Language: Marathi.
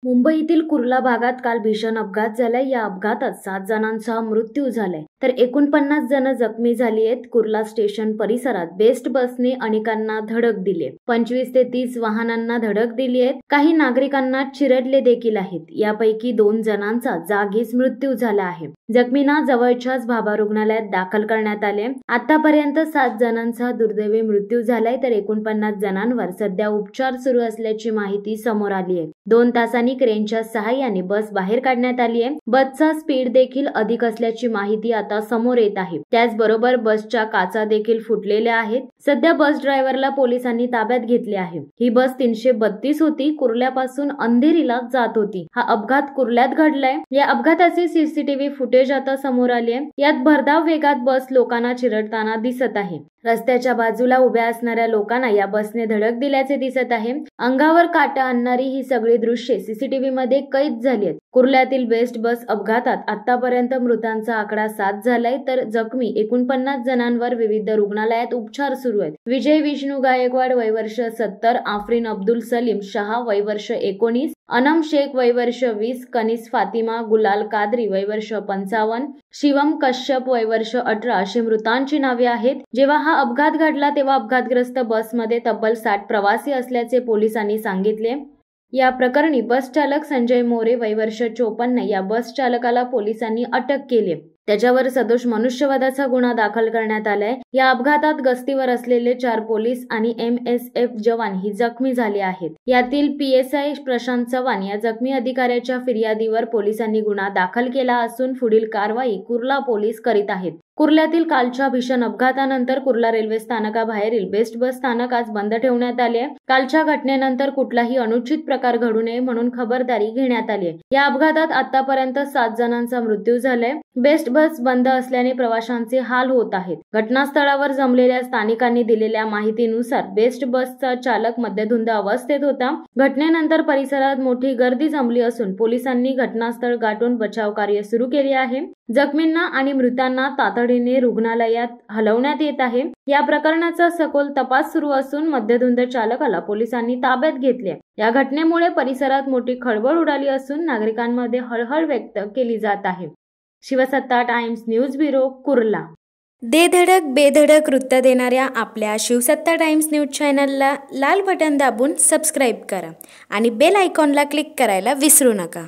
मुंबईतील कुर्ला भागात काल भीषण अपघात झालाय। या अपघातात 7 जणांचा मृत्यू झालाय तर 49 जण जखमी झाली आहेत। कुर्ला स्टेशन परिसरात बेस्ट बसने अनेकांना धडक दिली। 25 ते 30 वाहनांना धडक दिली आहे। काही नागरिकांना चिरडले देखील आहेत। यापैकी 2 जणांचा जागीच मृत्यू झाला आहे। जखमींना जवळच्याच भाभा रुग्णालयात दाखल करण्यात आले। आतापर्यंत 7 जणांचा दुर्दैवी मृत्यू झालाय तर 49 जणांवर सध्या उपचार सुरू असल्याची माहिती समोर आली आहे। 2 तासांनी क्रेनच्या सहाय्याने बस बाहेर काढण्यात आली आहे। बसचा स्पीड देखील अधिक असल्याची माहिती आता समोर येत आहे। त्याचबरोबर बसच्या काचा देखील फुटलेल्या आहेत। सध्या बस ड्रायव्हरला पोलिसांनी ताब्यात घेतले आहे। ही बस 332 होती, कुर्ल्यापासून अंधेरीला जात होती। हा अपघात कुर्ल्यात घडलाय। या अपघाताचे सीसीटीव्ही फुटेज आता समोर आले आहे। यात भरधाव वेगात बस लोकांना चिरडताना दिसत आहे। रस्त्याच्या बाजूला उभ्या असणाऱ्या लोकांना या बसने धडक दिल्याचे दिसत आहे। अंगावर काटा आणणारी ही सगळी दृश्ये सीसीटीव्ही मध्ये कैद झाली आहेत। कुर्ल्यातील बेस्ट बस अपघातात आतापर्यंत मृतांचा आकडा 7 झालाय तर जखमी 49 जणांवर विविध रुग्णालयात उपचार सुरू आहेत। विजय विष्णू गायकवाड वय वर्ष 70, आफरीन अब्दुल सलीम शहा वय वर्ष 19, अनम शेख वय वर्ष 20, कनीस फातिमा गुलाल कादरी वय वर्ष 55, शिवम कश्यप वय वर्ष 18 अशी मृतांची नावे आहेत। जेव्हा हा अपघात घडला तेव्हा अपघातग्रस्त बसमध्ये तब्बल 60 प्रवासी असल्याचे पोलिसांनी सांगितले। या प्रकरणी बस चालक संजय मोरे वय वर्ष 54 या बस चालकाला पोलिसांनी अटक केली। त्याच्यावर सदोष मनुष्यवधाचा गुन्हा दाखल करण्यात आलाय। या अपघातात गस्तीवर असलेले 4 पोलीस आणि MSF जवान ही जखमी झाले आहेत। यातील PSI प्रशांत चव्हाण या जखमी अधिकाऱ्याच्या फिर्यादीवर पोलिसांनी गुन्हा दाखल केला असून पुढील कारवाई कुर्ला पोलीस करीत आहेत। कुर्ल्यातील कालच्या भीषण अपघातानंतर कुर्ला रेल्वे स्थानकाबाहेरील बेस्ट बस स्थानक आज बंद ठेवण्यात आले आहे। कालच्या घटनेनंतर कुठलाही अनुचित प्रकार घडू नये म्हणून खबरदारी घेण्यात आली आहे। या अपघातात आतापर्यंत 7 जणांचा मृत्यू झालाय। बेस्ट बस बंद असल्याने प्रवाशांचे हाल होत आहेत। घटनास्थळावर जमलेल्या स्थानिकांनी दिलेल्या माहितीनुसार बेस्ट बसचा चालक मद्यधुंद अवस्थेत होता। घटनेनंतर परिसरात मोठी गर्दी जमली असून पोलिसांनी घटनास्थळ गाठून बचाव कार्य सुरू केले आहे। जखमींना आणि मृतांना तातडीने रुग्णालयात हलवण्यात येत आहे। या प्रकरणाचा सखोल तपास सुरू असून मद्यधुंद चालकाला पोलिसांनी ताब्यात घेतले। या घटनेमुळे परिसरात मोठी खळबळ उडाली असून नागरिकांमध्ये हळहळ व्यक्त केली जात आहे। शिवसत्ता टाइम्स न्यूज ब्युरो कुर्ला। दे धडक बेधडक वृत्त देणाऱ्या आपल्या शिवसत्ता टाइम्स न्यूज चॅनलला लाल बटन दाबून सबस्क्राईब करा आणि बेल आयकॉनला क्लिक करायला विसरू नका।